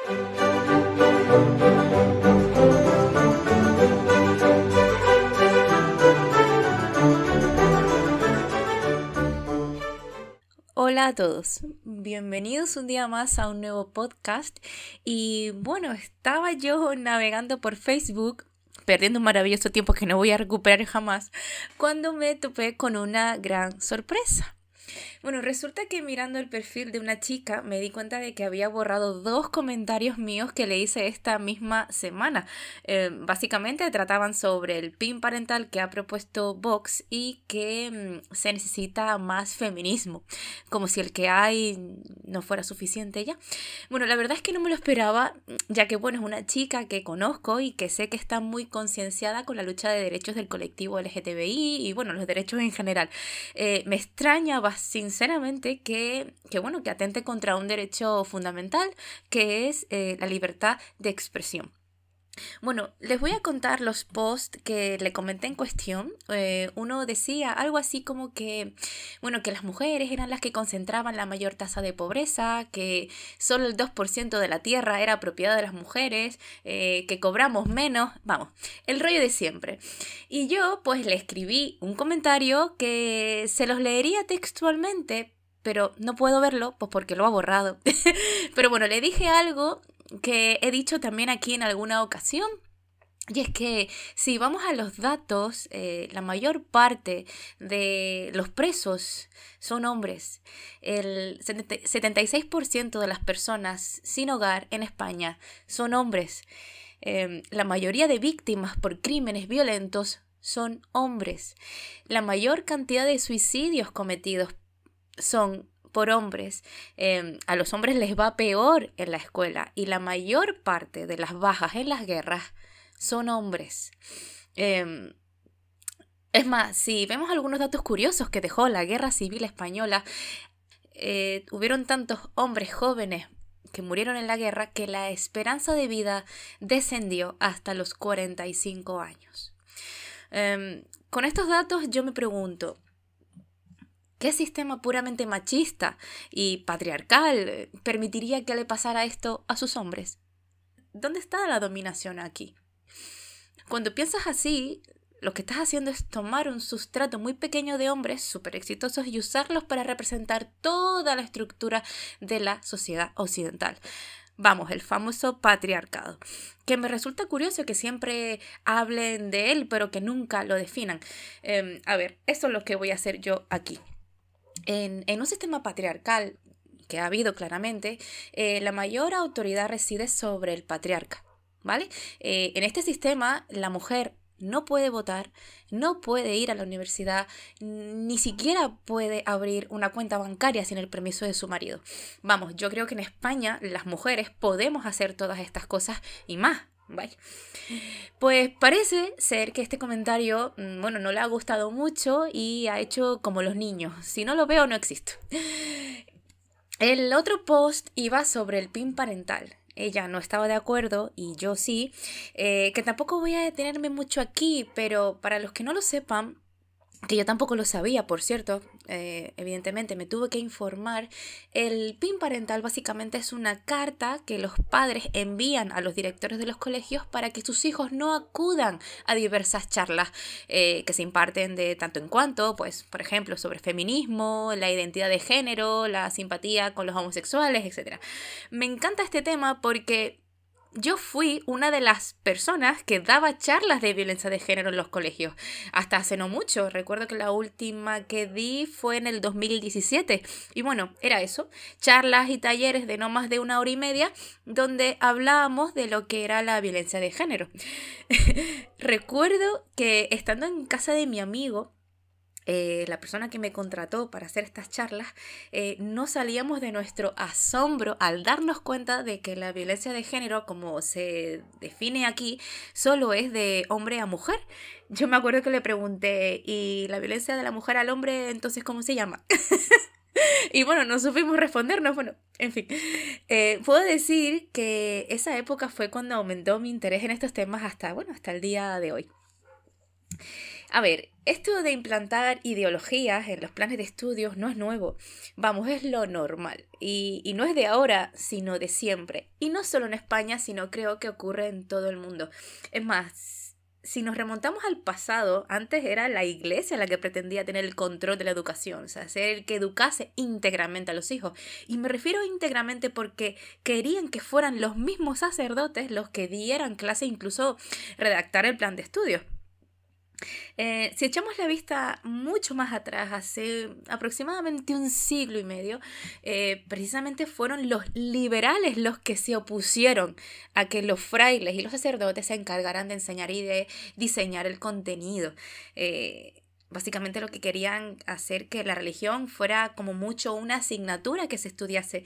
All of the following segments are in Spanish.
Hola a todos, bienvenidos un día más a un nuevo podcast. Y bueno, estaba yo navegando por Facebook, perdiendo un maravilloso tiempo que no voy a recuperar jamás, cuando me topé con una gran sorpresa. Bueno, resulta que mirando el perfil de una chica me di cuenta de que había borrado 2 comentarios míos que le hice esta misma semana. Básicamente trataban sobre el PIN parental que ha propuesto Vox y que se necesita más feminismo, como si el que hay no fuera suficiente ya. Bueno, la verdad es que no me lo esperaba, ya que bueno, es una chica que conozco y que sé que está muy concienciada con la lucha de derechos del colectivo LGTBI y bueno, los derechos en general. Me extraña sinceramente que bueno, que atente contra un derecho fundamental que es la libertad de expresión. Bueno, les voy a contar los posts que le comenté en cuestión. Uno decía algo así como que, bueno, que las mujeres eran las que concentraban la mayor tasa de pobreza, que solo el 2% de la tierra era propiedad de las mujeres, que cobramos menos, vamos, el rollo de siempre. Y yo pues le escribí un comentario que se los leería textualmente, pero no puedo verlo pues porque lo ha borrado. Pero bueno, le dije algo que he dicho también aquí en alguna ocasión. Y es que si vamos a los datos, la mayor parte de los presos son hombres. El 76% de las personas sin hogar en España son hombres. La mayoría de víctimas por crímenes violentos son hombres. La mayor cantidad de suicidios cometidos son por hombres. A los hombres les va peor en la escuela y la mayor parte de las bajas en las guerras son hombres. Es más, si vemos algunos datos curiosos que dejó la Guerra Civil Española, hubieron tantos hombres jóvenes que murieron en la guerra que la esperanza de vida descendió hasta los 45 años. Con estos datos yo me pregunto, ¿qué sistema puramente machista y patriarcal permitiría que le pasara esto a sus hombres? ¿Dónde está la dominación aquí? Cuando piensas así, lo que estás haciendo es tomar un sustrato muy pequeño de hombres súper exitosos y usarlos para representar toda la estructura de la sociedad occidental. Vamos, el famoso patriarcado, que me resulta curioso que siempre hablen de él, pero que nunca lo definan. A ver, esto es lo que voy a hacer yo aquí. En un sistema patriarcal que ha habido claramente, la mayor autoridad reside sobre el patriarca, ¿vale? En este sistema, la mujer no puede votar, no puede ir a la universidad, ni siquiera puede abrir una cuenta bancaria sin el permiso de su marido. Vamos, yo creo que en España las mujeres podemos hacer todas estas cosas y más. Bye. Pues parece ser que este comentario, bueno, no le ha gustado mucho y ha hecho como los niños. Si no lo veo, no existo. El otro post iba sobre el PIN parental. Ella no estaba de acuerdo y yo sí. Que tampoco voy a detenerme mucho aquí, pero para los que no lo sepan, que yo tampoco lo sabía, por cierto, evidentemente me tuve que informar. El PIN parental básicamente es una carta que los padres envían a los directores de los colegios para que sus hijos no acudan a diversas charlas que se imparten de tanto en cuanto, pues, por ejemplo, sobre feminismo, la identidad de género, la simpatía con los homosexuales, etc. Me encanta este tema porque yo fui una de las personas que daba charlas de violencia de género en los colegios, hasta hace no mucho. Recuerdo que la última que di fue en el 2017 y bueno, era eso, charlas y talleres de no más de 1 hora y media donde hablábamos de lo que era la violencia de género. Recuerdo que estando en casa de mi amigo, la persona que me contrató para hacer estas charlas, no salíamos de nuestro asombro al darnos cuenta de que la violencia de género, como se define aquí, solo es de hombre a mujer. Yo me acuerdo que le pregunté, ¿y la violencia de la mujer al hombre entonces cómo se llama? Y bueno, no supimos respondernos, bueno, en fin. Puedo decir que esa época fue cuando aumentó mi interés en estos temas hasta el día de hoy. A ver, esto de implantar ideologías en los planes de estudios no es nuevo. Vamos, es lo normal. Y no es de ahora, sino de siempre. Y no solo en España, sino creo que ocurre en todo el mundo. Es más, si nos remontamos al pasado, antes era la iglesia la que pretendía tener el control de la educación, o sea, ser el que educase íntegramente a los hijos. Y me refiero íntegramente porque querían que fueran los mismos sacerdotes los que dieran clase, incluso redactar el plan de estudios. Si echamos la vista mucho más atrás, hace aproximadamente un siglo y medio, precisamente fueron los liberales los que se opusieron a que los frailes y los sacerdotes se encargaran de enseñar y de diseñar el contenido. Básicamente lo que querían hacer que la religión fuera como mucho una asignatura que se estudiase,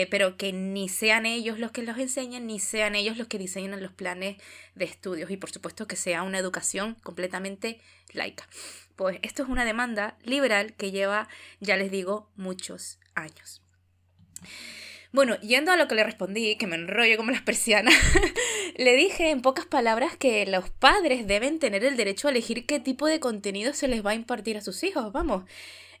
pero que ni sean ellos los que los enseñen, ni sean ellos los que diseñen los planes de estudios. Y por supuesto que sea una educación completamente laica. Pues esto es una demanda liberal que lleva, ya les digo, muchos años. Bueno, yendo a lo que le respondí, que me enrollo como las persianas, le dije en pocas palabras que los padres deben tener el derecho a elegir qué tipo de contenido se les va a impartir a sus hijos, vamos.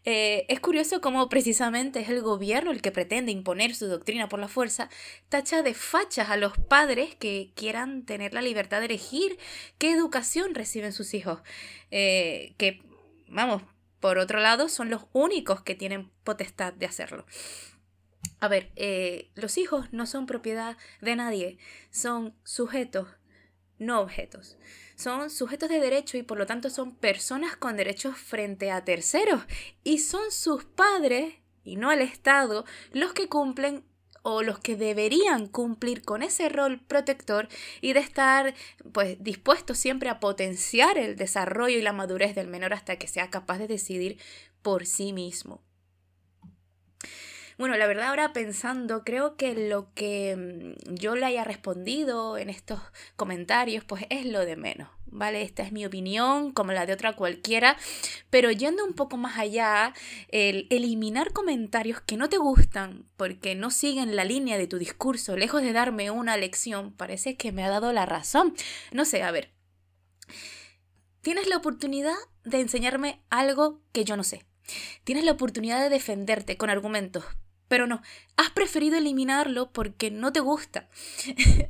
Es curioso cómo precisamente es el gobierno el que pretende imponer su doctrina por la fuerza, tacha de fachas a los padres que quieran tener la libertad de elegir qué educación reciben sus hijos, que, vamos, por otro lado, son los únicos que tienen potestad de hacerlo. A ver, los hijos no son propiedad de nadie, son sujetos, no objetos. Son sujetos de derecho y por lo tanto son personas con derechos frente a terceros. Y son sus padres, y no el Estado, los que cumplen o los que deberían cumplir con ese rol protector y de estar pues dispuestos siempre a potenciar el desarrollo y la madurez del menor hasta que sea capaz de decidir por sí mismo. Bueno, la verdad ahora pensando, creo que lo que yo le haya respondido en estos comentarios, pues es lo de menos, ¿vale? Esta es mi opinión, como la de otra cualquiera, pero yendo un poco más allá, el eliminar comentarios que no te gustan porque no siguen la línea de tu discurso, lejos de darme una lección, parece que me ha dado la razón. No sé, a ver, tienes la oportunidad de enseñarme algo que yo no sé. Tienes la oportunidad de defenderte con argumentos. Pero no, has preferido eliminarlo porque no te gusta.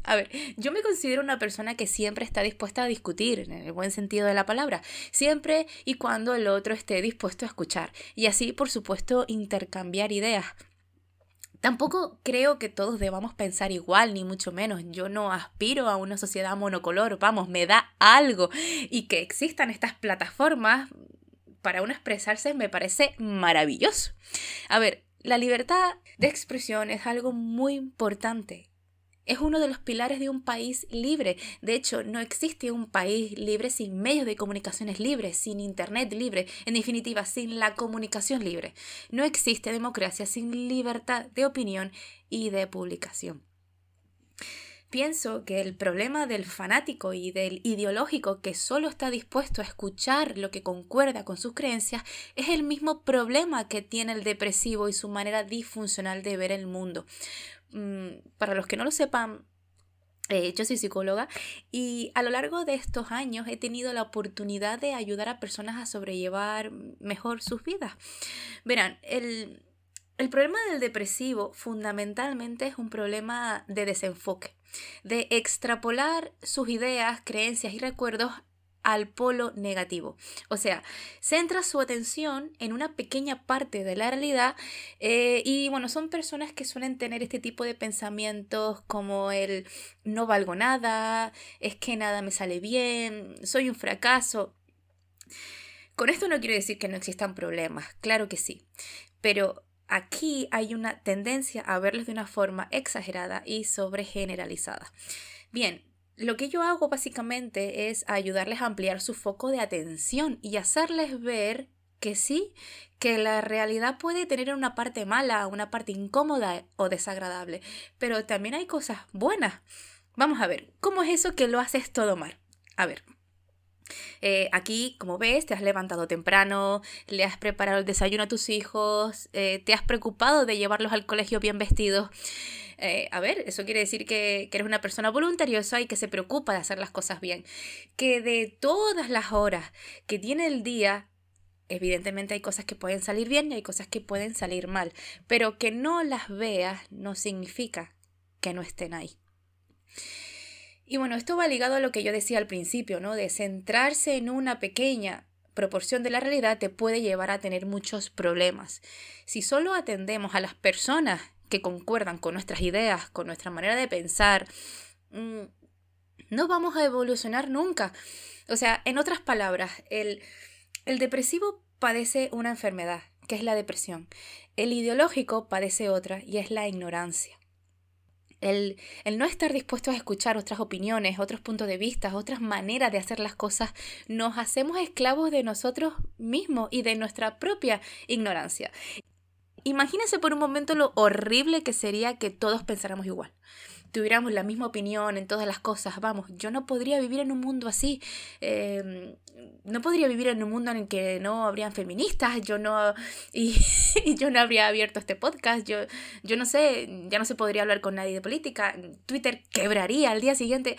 A ver, yo me considero una persona que siempre está dispuesta a discutir, en el buen sentido de la palabra, siempre y cuando el otro esté dispuesto a escuchar. Y así, por supuesto, intercambiar ideas. Tampoco creo que todos debamos pensar igual, ni mucho menos. Yo no aspiro a una sociedad monocolor, vamos, me da algo. Y que existan estas plataformas para uno expresarse me parece maravilloso. A ver, la libertad de expresión es algo muy importante. Es uno de los pilares de un país libre. De hecho, no existe un país libre sin medios de comunicaciones libres, sin internet libre, en definitiva, sin la comunicación libre. No existe democracia sin libertad de opinión y de publicación. Pienso que el problema del fanático y del ideológico que solo está dispuesto a escuchar lo que concuerda con sus creencias es el mismo problema que tiene el depresivo y su manera disfuncional de ver el mundo. Para los que no lo sepan, yo soy psicóloga y a lo largo de estos años he tenido la oportunidad de ayudar a personas a sobrellevar mejor sus vidas. Verán, el problema del depresivo fundamentalmente es un problema de desenfoque, de extrapolar sus ideas, creencias y recuerdos al polo negativo. O sea, centra su atención en una pequeña parte de la realidad y bueno, son personas que suelen tener este tipo de pensamientos como el no valgo nada, es que nada me sale bien, soy un fracaso. Con esto no quiero decir que no existan problemas, claro que sí, pero aquí hay una tendencia a verlos de una forma exagerada y sobregeneralizada. Bien, lo que yo hago básicamente es ayudarles a ampliar su foco de atención y hacerles ver que sí, que la realidad puede tener una parte mala, una parte incómoda o desagradable, pero también hay cosas buenas. Vamos a ver, ¿cómo es eso que lo haces todo mal? A ver. Aquí, como ves, te has levantado temprano, le has preparado el desayuno a tus hijos, te has preocupado de llevarlos al colegio bien vestidos. A ver, eso quiere decir que eres una persona voluntariosa y que se preocupa de hacer las cosas bien. Que de todas las horas que tiene el día, evidentemente hay cosas que pueden salir bien y hay cosas que pueden salir mal, pero que no las veas no significa que no estén ahí. Y bueno, esto va ligado a lo que yo decía al principio, ¿no? De centrarse en una pequeña proporción de la realidad te puede llevar a tener muchos problemas. Si solo atendemos a las personas que concuerdan con nuestras ideas, con nuestra manera de pensar, no vamos a evolucionar nunca. O sea, en otras palabras, el depresivo padece una enfermedad, que es la depresión. El ideológico padece otra, y es la ignorancia. El no estar dispuestos a escuchar otras opiniones, otros puntos de vista, otras maneras de hacer las cosas, nos hacemos esclavos de nosotros mismos y de nuestra propia ignorancia. Imagínense por un momento lo horrible que sería que todos pensáramos igual. Tuviéramos la misma opinión en todas las cosas. Vamos, yo no podría vivir en un mundo así. No podría vivir en un mundo en el que no habrían feministas. Y yo no habría abierto este podcast. Yo no sé, ya no se podría hablar con nadie de política. Twitter quebraría al día siguiente.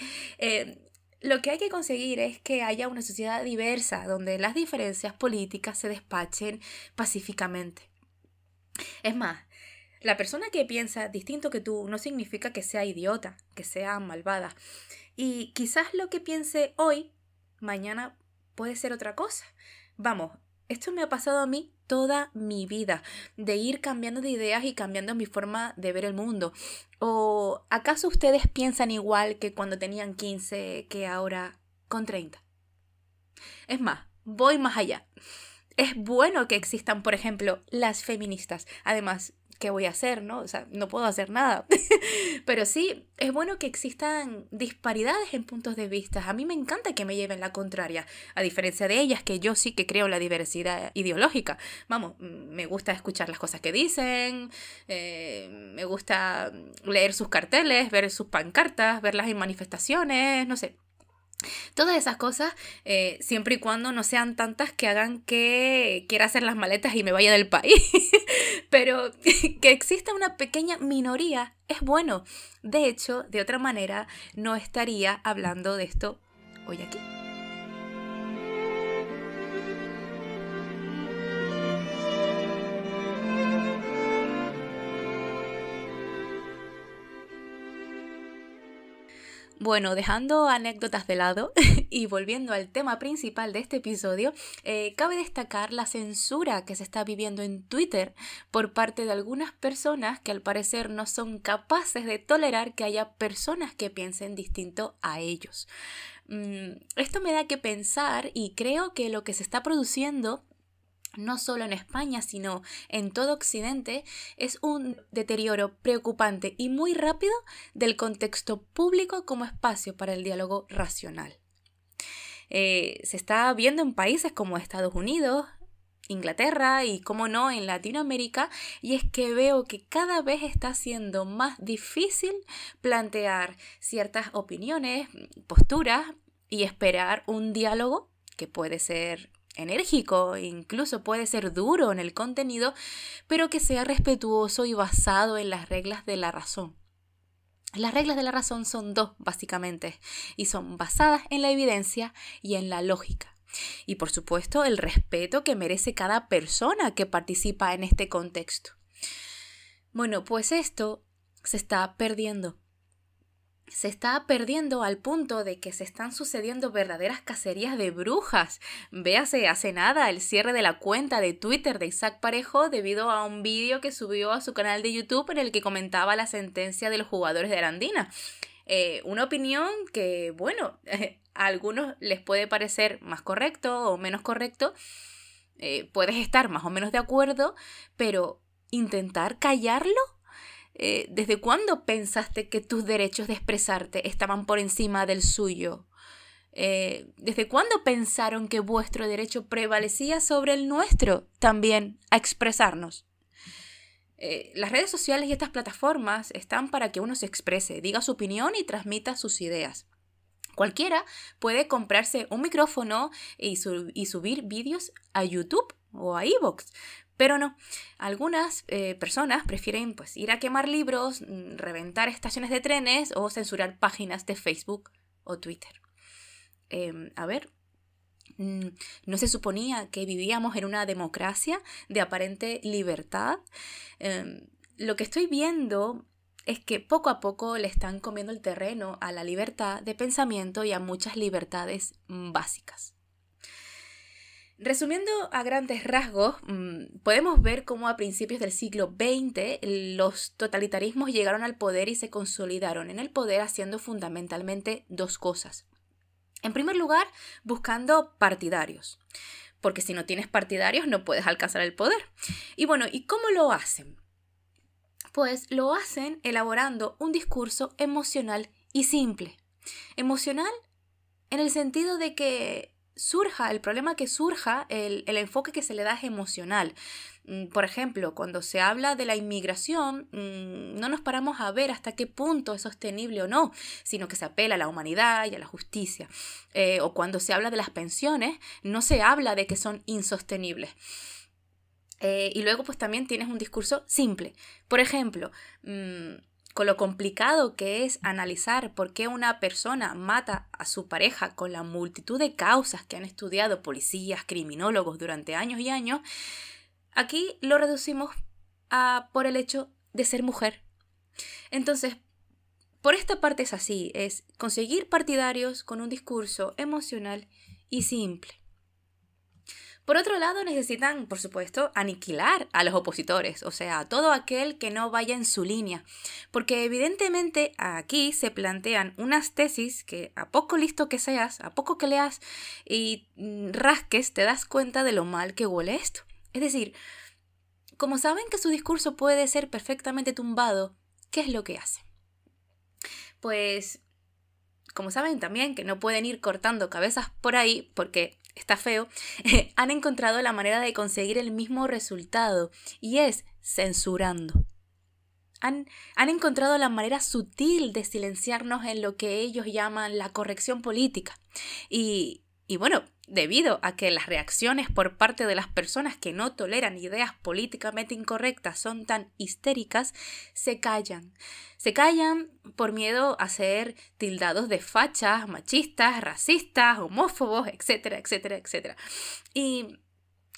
Lo que hay que conseguir es que haya una sociedad diversa, donde las diferencias políticas se despachen pacíficamente. Es más, la persona que piensa distinto que tú no significa que sea idiota, que sea malvada. Y quizás lo que piense hoy, mañana puede ser otra cosa. Vamos, esto me ha pasado a mí toda mi vida, de ir cambiando de ideas y cambiando mi forma de ver el mundo. ¿O acaso ustedes piensan igual que cuando tenían 15 que ahora con 30? Es más, voy más allá. Es bueno que existan, por ejemplo, las feministas. Además, ¿qué voy a hacer, no? O sea, no puedo hacer nada. Pero sí, es bueno que existan disparidades en puntos de vista. A mí me encanta que me lleven la contraria. A diferencia de ellas, que yo sí que creo en la diversidad ideológica. Vamos, me gusta escuchar las cosas que dicen, me gusta leer sus carteles, ver sus pancartas, verlas en manifestaciones, no sé. Todas esas cosas, siempre y cuando no sean tantas que hagan que quiera hacer las maletas y me vaya del país. Pero que exista una pequeña minoría es bueno. De hecho, de otra manera, no estaría hablando de esto hoy aquí. Bueno, dejando anécdotas de lado y volviendo al tema principal de este episodio, cabe destacar la censura que se está viviendo en Twitter por parte de algunas personas que al parecer no son capaces de tolerar que haya personas que piensen distinto a ellos. Esto me da que pensar y creo que lo que se está produciendo no solo en España, sino en todo Occidente, es un deterioro preocupante y muy rápido del contexto público como espacio para el diálogo racional. Se está viendo en países como Estados Unidos, Inglaterra y, como no, en Latinoamérica, y es que veo que cada vez está siendo más difícil plantear ciertas opiniones, posturas y esperar un diálogo que puede ser enérgico, incluso puede ser duro en el contenido, pero que sea respetuoso y basado en las reglas de la razón. Las reglas de la razón son dos, básicamente, y son basadas en la evidencia y en la lógica. Y por supuesto, el respeto que merece cada persona que participa en este contexto. Bueno, pues esto se está perdiendo. Se está perdiendo al punto de que se están sucediendo verdaderas cacerías de brujas. Véase hace nada el cierre de la cuenta de Twitter de Isaac Parejo debido a un vídeo que subió a su canal de YouTube en el que comentaba la sentencia de los jugadores de Arandina. Una opinión que, bueno, a algunos les puede parecer más correcto o menos correcto. Puedes estar más o menos de acuerdo, pero intentar callarlo. ¿Desde cuándo pensaste que tus derechos de expresarte estaban por encima del suyo? ¿Desde cuándo pensaron que vuestro derecho prevalecía sobre el nuestro también a expresarnos? Las redes sociales y estas plataformas están para que uno se exprese, diga su opinión y transmita sus ideas. Cualquiera puede comprarse un micrófono y subir vídeos a YouTube o a iVoox. Pero no, algunas personas prefieren pues ir a quemar libros, reventar estaciones de trenes o censurar páginas de Facebook o Twitter. ¿No se suponía que vivíamos en una democracia de aparente libertad? Lo que estoy viendo es que poco a poco le están comiendo el terreno a la libertad de pensamiento y a muchas libertades básicas. Resumiendo a grandes rasgos, podemos ver cómo a principios del siglo XX los totalitarismos llegaron al poder y se consolidaron en el poder haciendo fundamentalmente dos cosas. En primer lugar, buscando partidarios, porque si no tienes partidarios no puedes alcanzar el poder. Y bueno, ¿y cómo lo hacen? Pues lo hacen elaborando un discurso emocional y simple. Emocional en el sentido de que el problema que surja, el enfoque que se le da es emocional. Por ejemplo, cuando se habla de la inmigración, no nos paramos a ver hasta qué punto es sostenible o no, sino que se apela a la humanidad y a la justicia. O cuando se habla de las pensiones, no se habla de que son insostenibles. Y luego pues también tienes un discurso simple. Por ejemplo, con lo complicado que es analizar por qué una persona mata a su pareja con la multitud de causas que han estudiado policías, criminólogos durante años y años, aquí lo reducimos por el hecho de ser mujer. Entonces, por esta parte es así, es conseguir partidarios con un discurso emocional y simple. Por otro lado, necesitan, por supuesto, aniquilar a los opositores, o sea, a todo aquel que no vaya en su línea, porque evidentemente aquí se plantean unas tesis que a poco listo que seas, a poco que leas y rasques, te das cuenta de lo mal que huele esto. Es decir, como saben que su discurso puede ser perfectamente tumbado, ¿qué es lo que hacen? Pues, como saben también que no pueden ir cortando cabezas por ahí, porque está feo, han encontrado la manera de conseguir el mismo resultado, y es censurando. Han encontrado la manera sutil de silenciarnos en lo que ellos llaman la corrección política. Y bueno, debido a que las reacciones por parte de las personas que no toleran ideas políticamente incorrectas son tan histéricas, se callan. Se callan por miedo a ser tildados de fachas, machistas, racistas, homófobos, etcétera, etcétera, etcétera. Y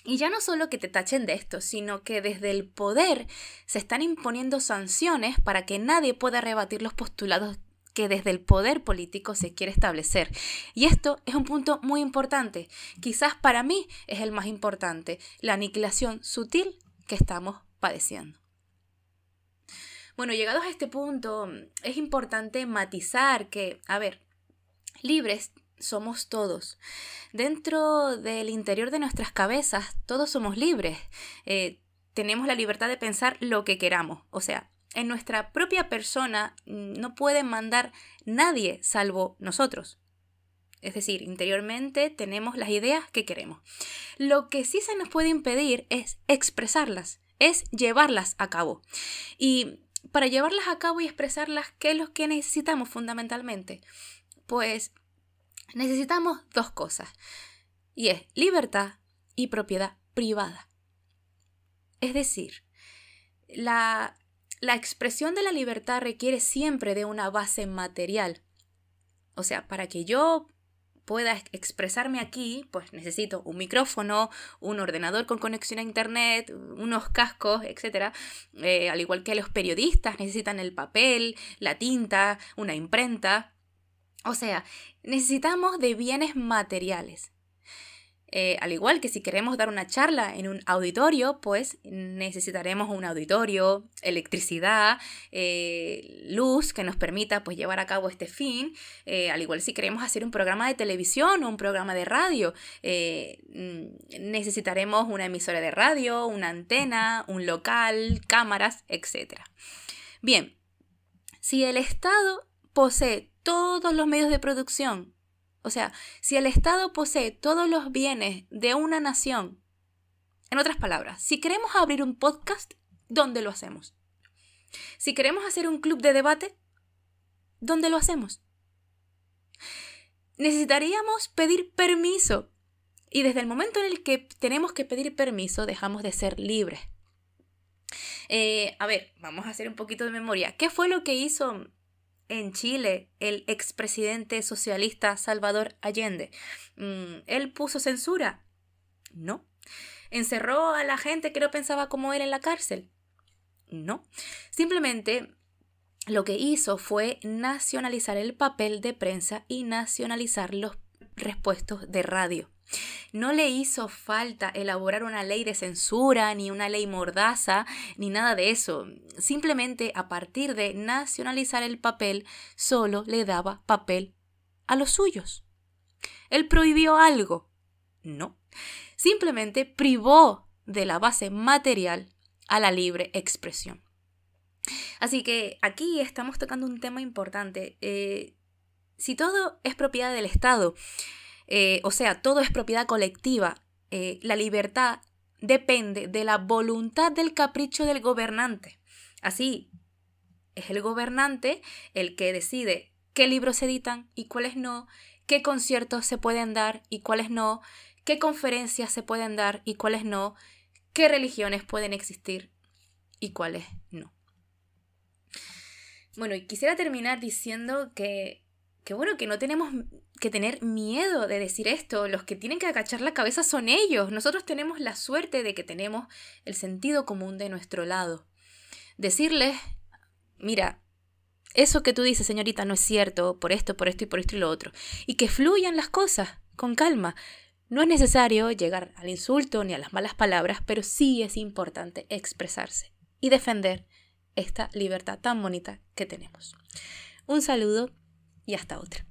ya no solo que te tachen de esto, sino que desde el poder se están imponiendo sanciones para que nadie pueda rebatir los postulados que desde el poder político se quiere establecer. Y esto es un punto muy importante. Quizás para mí es el más importante, la aniquilación sutil que estamos padeciendo. Bueno, llegados a este punto, es importante matizar que, libres somos todos. Dentro del interior de nuestras cabezas, todos somos libres. Tenemos la libertad de pensar lo que queramos. O sea, en nuestra propia persona no puede mandar nadie salvo nosotros. Es decir, interiormente tenemos las ideas que queremos. Lo que sí se nos puede impedir es expresarlas, es llevarlas a cabo. Y para llevarlas a cabo y expresarlas, ¿qué es lo que necesitamos fundamentalmente? Pues necesitamos dos cosas, y es libertad y propiedad privada. Es decir, la expresión de la libertad requiere siempre de una base material. O sea, para que yo pueda expresarme aquí, pues necesito un micrófono, un ordenador con conexión a internet, unos cascos, etc. Al igual que los periodistas necesitan el papel, la tinta, una imprenta. O sea, necesitamos de bienes materiales. Al igual que si queremos dar una charla en un auditorio, pues necesitaremos un auditorio, electricidad, luz que nos permita pues llevar a cabo este fin. Al igual si queremos hacer un programa de televisión o un programa de radio, necesitaremos una emisora de radio, una antena, un local, cámaras, etc. Bien, si el Estado posee todos los medios de producción, o sea, si el Estado posee todos los bienes de una nación, en otras palabras, si queremos abrir un podcast, ¿dónde lo hacemos? Si queremos hacer un club de debate, ¿dónde lo hacemos? Necesitaríamos pedir permiso Y desde el momento en el que tenemos que pedir permiso, dejamos de ser libres. A ver, vamos a hacer un poquito de memoria. ¿Qué fue lo que hizo en Chile el expresidente socialista Salvador Allende? ¿Él puso censura? No. ¿Encerró a la gente que no pensaba como él en la cárcel? No. Simplemente lo que hizo fue nacionalizar el papel de prensa y nacionalizar los repuestos de radio. No le hizo falta elaborar una ley de censura, ni una ley mordaza, ni nada de eso. Simplemente a partir de nacionalizar el papel, solo le daba papel a los suyos. ¿Él prohibió algo? No. Simplemente privó de la base material a la libre expresión. Así que aquí estamos tocando un tema importante. Si todo es propiedad del Estado, o sea, todo es propiedad colectiva, la libertad depende de la voluntad del capricho del gobernante. Así, es el gobernante el que decide qué libros se editan y cuáles no, qué conciertos se pueden dar y cuáles no, qué conferencias se pueden dar y cuáles no, qué religiones pueden existir y cuáles no. Bueno, y quisiera terminar diciendo que no tenemos que tener miedo de decir esto. Los que tienen que agachar la cabeza son ellos. Nosotros tenemos la suerte de que tenemos el sentido común de nuestro lado. Decirles, mira, eso que tú dices, señorita, no es cierto, por esto y lo otro. Y que fluyan las cosas con calma. No es necesario llegar al insulto ni a las malas palabras, pero sí es importante expresarse y defender esta libertad tan bonita que tenemos. Un saludo y hasta otra.